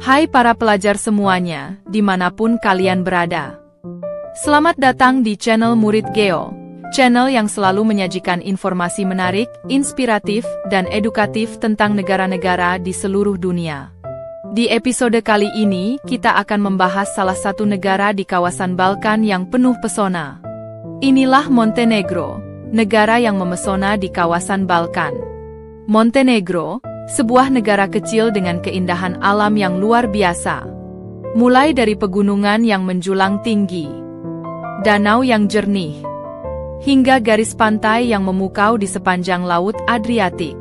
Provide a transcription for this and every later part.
Hai para pelajar semuanya, dimanapun kalian berada. Selamat datang di channel Murid Geo, channel yang selalu menyajikan informasi menarik, inspiratif, dan edukatif tentang negara-negara di seluruh dunia. Di episode kali ini, kita akan membahas salah satu negara di kawasan Balkan yang penuh pesona. Inilah Montenegro, negara yang memesona di kawasan Balkan. Montenegro, sebuah negara kecil dengan keindahan alam yang luar biasa. Mulai dari pegunungan yang menjulang tinggi, danau yang jernih, hingga garis pantai yang memukau di sepanjang Laut Adriatik.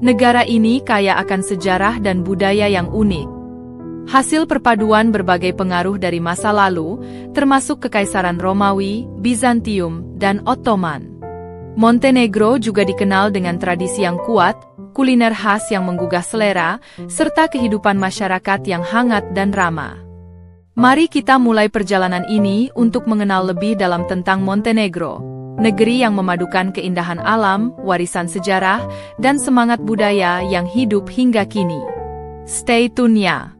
Negara ini kaya akan sejarah dan budaya yang unik. Hasil perpaduan berbagai pengaruh dari masa lalu, termasuk Kekaisaran Romawi, Bizantium, dan Ottoman. Montenegro juga dikenal dengan tradisi yang kuat, kuliner khas yang menggugah selera, serta kehidupan masyarakat yang hangat dan ramah. Mari kita mulai perjalanan ini untuk mengenal lebih dalam tentang Montenegro, negeri yang memadukan keindahan alam, warisan sejarah, dan semangat budaya yang hidup hingga kini. Stay tune ya!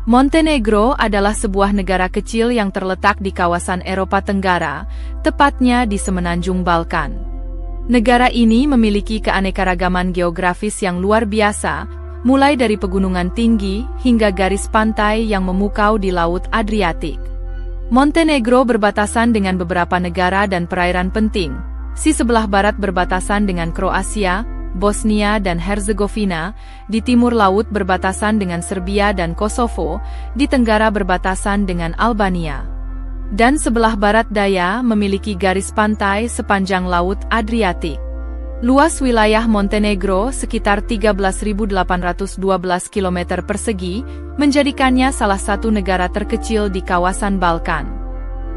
Montenegro adalah sebuah negara kecil yang terletak di kawasan Eropa Tenggara, tepatnya di semenanjung Balkan. Negara ini memiliki keanekaragaman geografis yang luar biasa, mulai dari pegunungan tinggi hingga garis pantai yang memukau di Laut Adriatik. Montenegro berbatasan dengan beberapa negara dan perairan penting. Di sebelah barat berbatasan dengan Kroasia, Bosnia dan Herzegovina, di timur laut berbatasan dengan Serbia dan Kosovo, di tenggara berbatasan dengan Albania. Dan sebelah barat daya memiliki garis pantai sepanjang Laut Adriatik. Luas wilayah Montenegro sekitar 13.812 km persegi, menjadikannya salah satu negara terkecil di kawasan Balkan.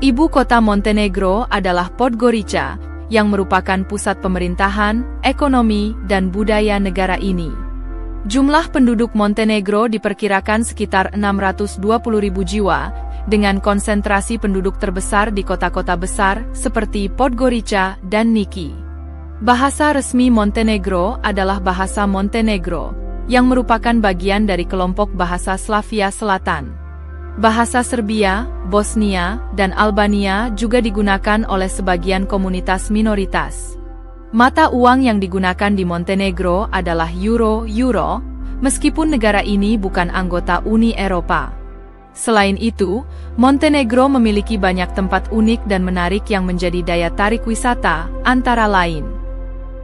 Ibu kota Montenegro adalah Podgorica, yang merupakan pusat pemerintahan, ekonomi, dan budaya negara ini. Jumlah penduduk Montenegro diperkirakan sekitar 620.000 jiwa, dengan konsentrasi penduduk terbesar di kota-kota besar seperti Podgorica dan Niki. Bahasa resmi Montenegro adalah bahasa Montenegro, yang merupakan bagian dari kelompok bahasa Slavia Selatan. Bahasa Serbia, Bosnia, dan Albania juga digunakan oleh sebagian komunitas minoritas. Mata uang yang digunakan di Montenegro adalah euro, meskipun negara ini bukan anggota Uni Eropa. Selain itu, Montenegro memiliki banyak tempat unik dan menarik yang menjadi daya tarik wisata, antara lain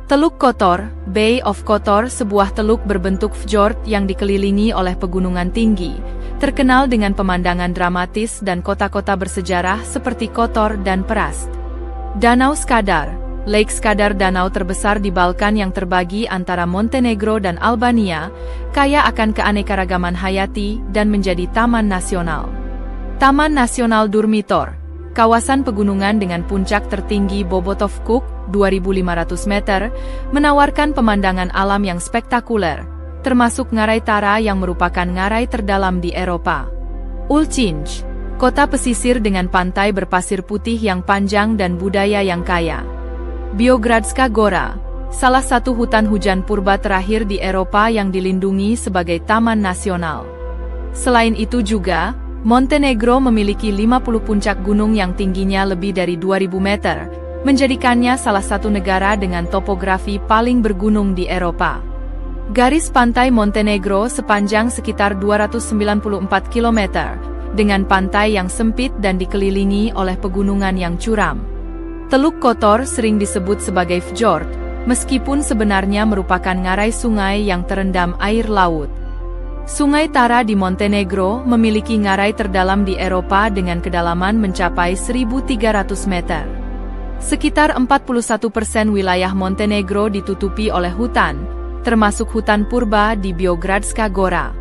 Teluk Kotor, Bay of Kotor, sebuah teluk berbentuk fjord yang dikelilingi oleh pegunungan tinggi, terkenal dengan pemandangan dramatis dan kota-kota bersejarah seperti Kotor dan Prast. Danau Skadar, Lake Skadar, danau terbesar di Balkan yang terbagi antara Montenegro dan Albania, kaya akan keanekaragaman hayati dan menjadi taman nasional. Taman Nasional Durmitor, kawasan pegunungan dengan puncak tertinggi Bobotov Kuk, 2.500 meter, menawarkan pemandangan alam yang spektakuler, termasuk Ngarai Tara yang merupakan ngarai terdalam di Eropa. Ulcinj, kota pesisir dengan pantai berpasir putih yang panjang dan budaya yang kaya. Biogradska Gora, salah satu hutan hujan purba terakhir di Eropa yang dilindungi sebagai taman nasional. Selain itu juga, Montenegro memiliki 50 puncak gunung yang tingginya lebih dari 2.000 meter, menjadikannya salah satu negara dengan topografi paling bergunung di Eropa. Garis pantai Montenegro sepanjang sekitar 294 km, dengan pantai yang sempit dan dikelilingi oleh pegunungan yang curam. Teluk Kotor sering disebut sebagai fjord, meskipun sebenarnya merupakan ngarai sungai yang terendam air laut. Sungai Tara di Montenegro memiliki ngarai terdalam di Eropa dengan kedalaman mencapai 1.300 meter. Sekitar 41% wilayah Montenegro ditutupi oleh hutan, termasuk hutan purba di Biogradska Gora.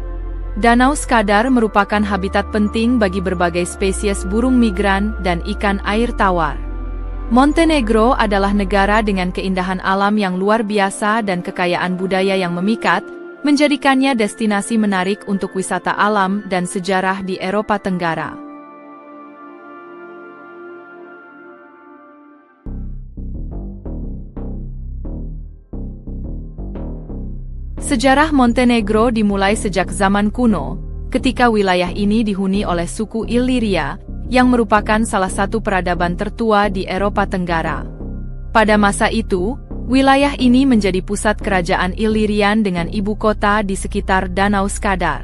Danau Skadar merupakan habitat penting bagi berbagai spesies burung migran dan ikan air tawar. Montenegro adalah negara dengan keindahan alam yang luar biasa dan kekayaan budaya yang memikat, menjadikannya destinasi menarik untuk wisata alam dan sejarah di Eropa Tenggara. Sejarah Montenegro dimulai sejak zaman kuno, ketika wilayah ini dihuni oleh suku Illyria, yang merupakan salah satu peradaban tertua di Eropa Tenggara. Pada masa itu, wilayah ini menjadi pusat kerajaan Illyrian dengan ibu kota di sekitar Danau Skadar.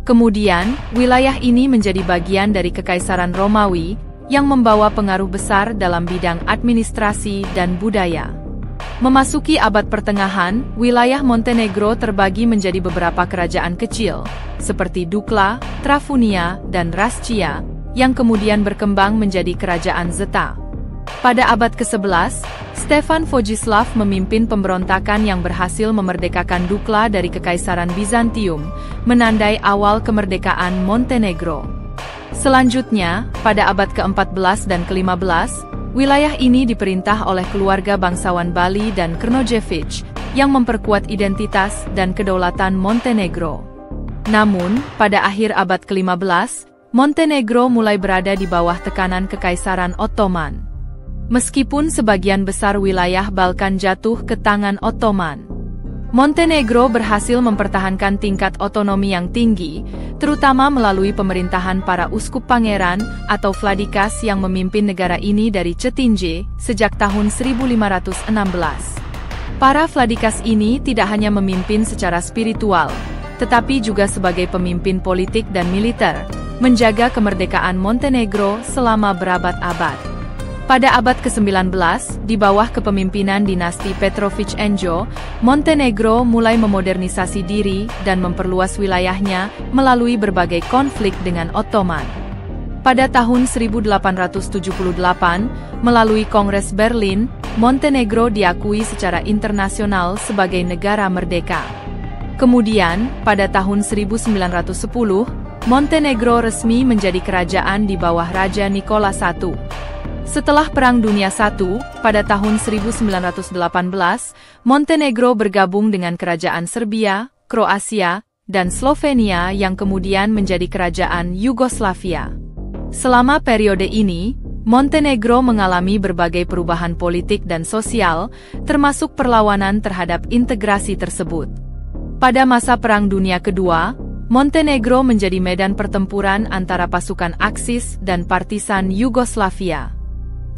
Kemudian, wilayah ini menjadi bagian dari Kekaisaran Romawi, yang membawa pengaruh besar dalam bidang administrasi dan budaya. Memasuki abad pertengahan, wilayah Montenegro terbagi menjadi beberapa kerajaan kecil, seperti Dukla, Travunia, dan Rascia, yang kemudian berkembang menjadi kerajaan Zeta. Pada abad ke-11, Stefan Vojislav memimpin pemberontakan yang berhasil memerdekakan Dukla dari Kekaisaran Bizantium, menandai awal kemerdekaan Montenegro. Selanjutnya, pada abad ke-14 dan ke-15, wilayah ini diperintah oleh keluarga bangsawan Bali dan Krnojevic, yang memperkuat identitas dan kedaulatan Montenegro. Namun, pada akhir abad ke-15, Montenegro mulai berada di bawah tekanan Kekaisaran Ottoman. Meskipun sebagian besar wilayah Balkan jatuh ke tangan Ottoman, Montenegro berhasil mempertahankan tingkat otonomi yang tinggi, terutama melalui pemerintahan para uskup pangeran atau vladikas yang memimpin negara ini dari Cetinje sejak tahun 1516. Para vladikas ini tidak hanya memimpin secara spiritual, tetapi juga sebagai pemimpin politik dan militer, menjaga kemerdekaan Montenegro selama berabad-abad. Pada abad ke-19, di bawah kepemimpinan dinasti Petrović-Enjo, Montenegro mulai memodernisasi diri dan memperluas wilayahnya melalui berbagai konflik dengan Ottoman. Pada tahun 1878, melalui Kongres Berlin, Montenegro diakui secara internasional sebagai negara merdeka. Kemudian, pada tahun 1910, Montenegro resmi menjadi kerajaan di bawah Raja Nikola I. Setelah Perang Dunia I, pada tahun 1918, Montenegro bergabung dengan kerajaan Serbia, Kroasia, dan Slovenia yang kemudian menjadi kerajaan Yugoslavia. Selama periode ini, Montenegro mengalami berbagai perubahan politik dan sosial, termasuk perlawanan terhadap integrasi tersebut. Pada masa Perang Dunia Kedua, Montenegro menjadi medan pertempuran antara pasukan Aksis dan partisan Yugoslavia.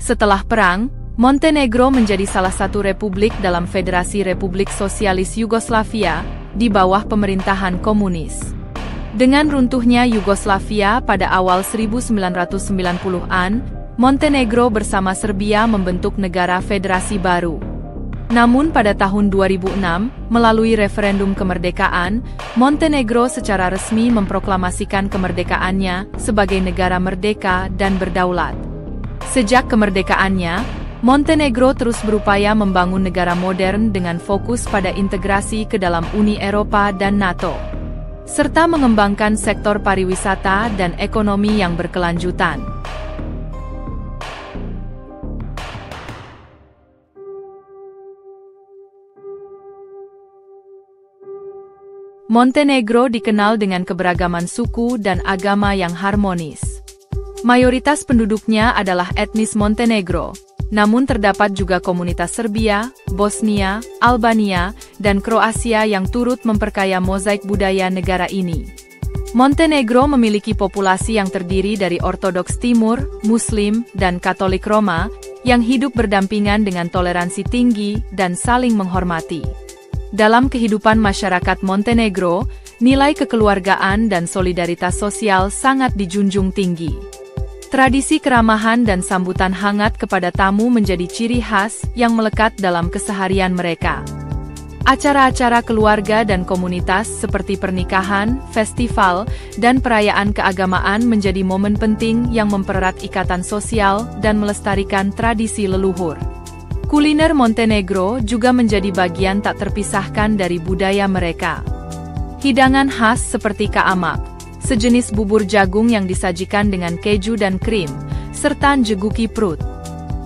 Setelah perang, Montenegro menjadi salah satu republik dalam Federasi Republik Sosialis Yugoslavia, di bawah pemerintahan komunis. Dengan runtuhnya Yugoslavia pada awal 1990-an, Montenegro bersama Serbia membentuk negara federasi baru. Namun pada tahun 2006, melalui referendum kemerdekaan, Montenegro secara resmi memproklamasikan kemerdekaannya sebagai negara merdeka dan berdaulat. Sejak kemerdekaannya, Montenegro terus berupaya membangun negara modern dengan fokus pada integrasi ke dalam Uni Eropa dan NATO, serta mengembangkan sektor pariwisata dan ekonomi yang berkelanjutan. Montenegro dikenal dengan keberagaman suku dan agama yang harmonis. Mayoritas penduduknya adalah etnis Montenegro, namun terdapat juga komunitas Serbia, Bosnia, Albania, dan Kroasia yang turut memperkaya mozaik budaya negara ini. Montenegro memiliki populasi yang terdiri dari Ortodoks Timur, Muslim, dan Katolik Roma, yang hidup berdampingan dengan toleransi tinggi dan saling menghormati. Dalam kehidupan masyarakat Montenegro, nilai kekeluargaan dan solidaritas sosial sangat dijunjung tinggi. Tradisi keramahan dan sambutan hangat kepada tamu menjadi ciri khas yang melekat dalam keseharian mereka. Acara-acara keluarga dan komunitas seperti pernikahan, festival, dan perayaan keagamaan menjadi momen penting yang mempererat ikatan sosial dan melestarikan tradisi leluhur. Kuliner Montenegro juga menjadi bagian tak terpisahkan dari budaya mereka. Hidangan khas seperti kaamak, sejenis bubur jagung yang disajikan dengan keju dan krim, serta njeguki prut,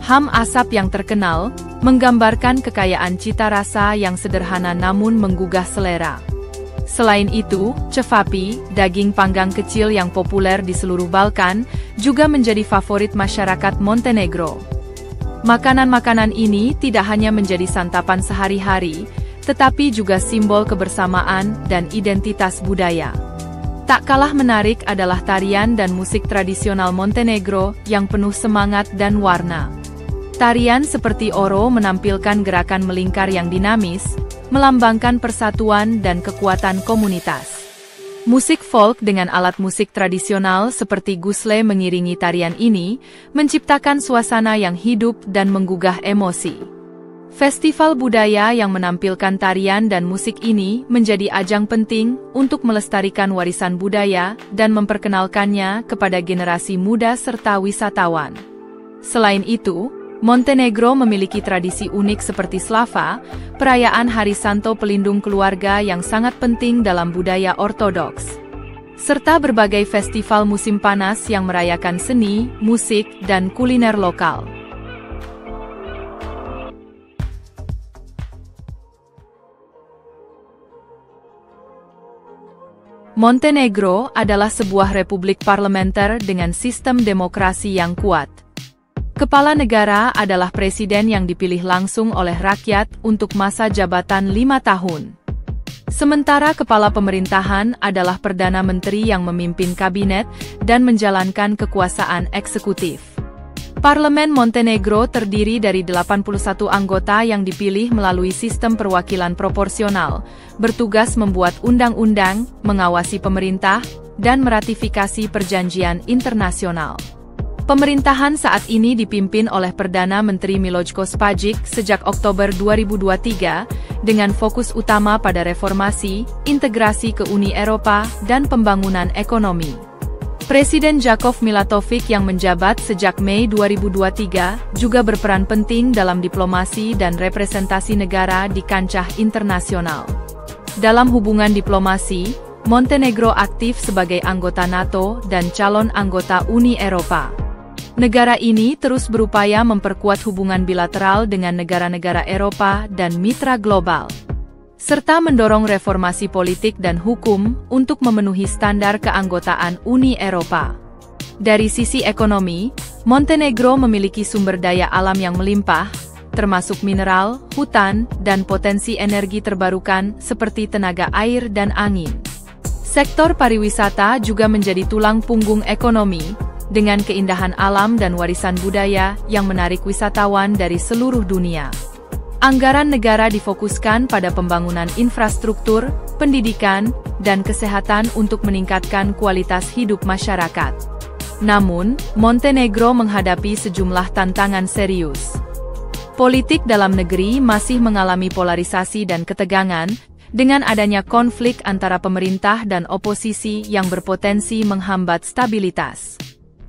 Ham asap yang terkenal, menggambarkan kekayaan cita rasa yang sederhana namun menggugah selera. Selain itu, cevapi, daging panggang kecil yang populer di seluruh Balkan, juga menjadi favorit masyarakat Montenegro. Makanan-makanan ini tidak hanya menjadi santapan sehari-hari, tetapi juga simbol kebersamaan dan identitas budaya. Tak kalah menarik adalah tarian dan musik tradisional Montenegro yang penuh semangat dan warna. Tarian seperti Oro menampilkan gerakan melingkar yang dinamis, melambangkan persatuan dan kekuatan komunitas. Musik folk dengan alat musik tradisional seperti gusle mengiringi tarian ini, menciptakan suasana yang hidup dan menggugah emosi. Festival budaya yang menampilkan tarian dan musik ini menjadi ajang penting untuk melestarikan warisan budaya dan memperkenalkannya kepada generasi muda serta wisatawan. Selain itu, Montenegro memiliki tradisi unik seperti Slava, perayaan Hari Santo pelindung keluarga yang sangat penting dalam budaya ortodoks, serta berbagai festival musim panas yang merayakan seni, musik, dan kuliner lokal. Montenegro adalah sebuah republik parlementer dengan sistem demokrasi yang kuat. Kepala negara adalah presiden yang dipilih langsung oleh rakyat untuk masa jabatan 5 tahun. Sementara kepala pemerintahan adalah Perdana Menteri yang memimpin kabinet dan menjalankan kekuasaan eksekutif. Parlemen Montenegro terdiri dari 81 anggota yang dipilih melalui sistem perwakilan proporsional, bertugas membuat undang-undang, mengawasi pemerintah, dan meratifikasi perjanjian internasional. Pemerintahan saat ini dipimpin oleh Perdana Menteri Milojko Spajic sejak Oktober 2023, dengan fokus utama pada reformasi, integrasi ke Uni Eropa, dan pembangunan ekonomi. Presiden Jakov Milatovic yang menjabat sejak Mei 2023 juga berperan penting dalam diplomasi dan representasi negara di kancah internasional. Dalam hubungan diplomasi, Montenegro aktif sebagai anggota NATO dan calon anggota Uni Eropa. Negara ini terus berupaya memperkuat hubungan bilateral dengan negara-negara Eropa dan mitra global, serta mendorong reformasi politik dan hukum untuk memenuhi standar keanggotaan Uni Eropa. Dari sisi ekonomi, Montenegro memiliki sumber daya alam yang melimpah, termasuk mineral, hutan, dan potensi energi terbarukan seperti tenaga air dan angin. Sektor pariwisata juga menjadi tulang punggung ekonomi, dengan keindahan alam dan warisan budaya yang menarik wisatawan dari seluruh dunia. Anggaran negara difokuskan pada pembangunan infrastruktur, pendidikan, dan kesehatan untuk meningkatkan kualitas hidup masyarakat. Namun, Montenegro menghadapi sejumlah tantangan serius. Politik dalam negeri masih mengalami polarisasi dan ketegangan, dengan adanya konflik antara pemerintah dan oposisi yang berpotensi menghambat stabilitas.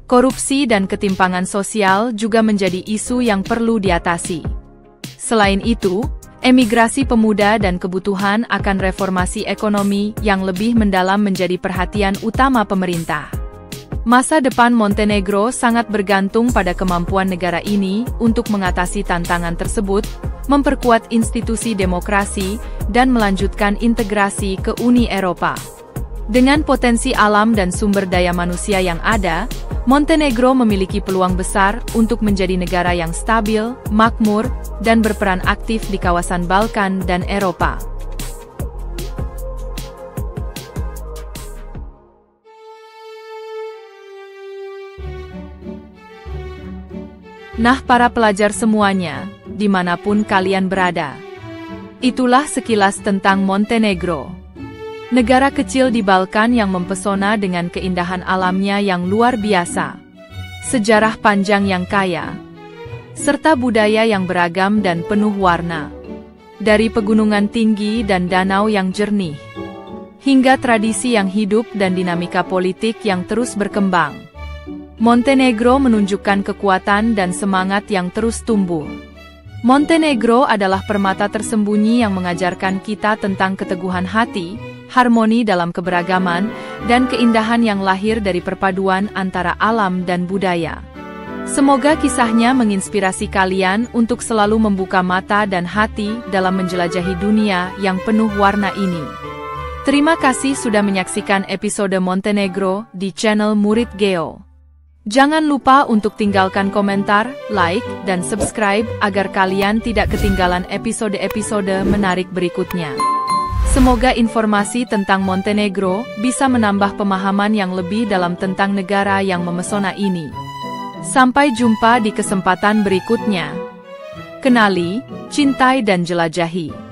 Korupsi dan ketimpangan sosial juga menjadi isu yang perlu diatasi. Selain itu, emigrasi pemuda dan kebutuhan akan reformasi ekonomi yang lebih mendalam menjadi perhatian utama pemerintah. Masa depan Montenegro sangat bergantung pada kemampuan negara ini untuk mengatasi tantangan tersebut, memperkuat institusi demokrasi, dan melanjutkan integrasi ke Uni Eropa. Dengan potensi alam dan sumber daya manusia yang ada, Montenegro memiliki peluang besar untuk menjadi negara yang stabil, makmur, dan berperan aktif di kawasan Balkan dan Eropa. Nah, para pelajar semuanya, dimanapun kalian berada, itulah sekilas tentang Montenegro. Negara kecil di Balkan yang mempesona dengan keindahan alamnya yang luar biasa, sejarah panjang yang kaya, serta budaya yang beragam dan penuh warna. Dari pegunungan tinggi dan danau yang jernih, hingga tradisi yang hidup dan dinamika politik yang terus berkembang, Montenegro menunjukkan kekuatan dan semangat yang terus tumbuh. Montenegro adalah permata tersembunyi yang mengajarkan kita tentang keteguhan hati, harmoni dalam keberagaman, dan keindahan yang lahir dari perpaduan antara alam dan budaya. Semoga kisahnya menginspirasi kalian untuk selalu membuka mata dan hati dalam menjelajahi dunia yang penuh warna ini. Terima kasih sudah menyaksikan episode Montenegro di channel Murid Geo. Jangan lupa untuk tinggalkan komentar, like, dan subscribe agar kalian tidak ketinggalan episode-episode menarik berikutnya. Semoga informasi tentang Montenegro bisa menambah pemahaman yang lebih dalam tentang negara yang memesona ini. Sampai jumpa di kesempatan berikutnya. Kenali, cintai dan jelajahi.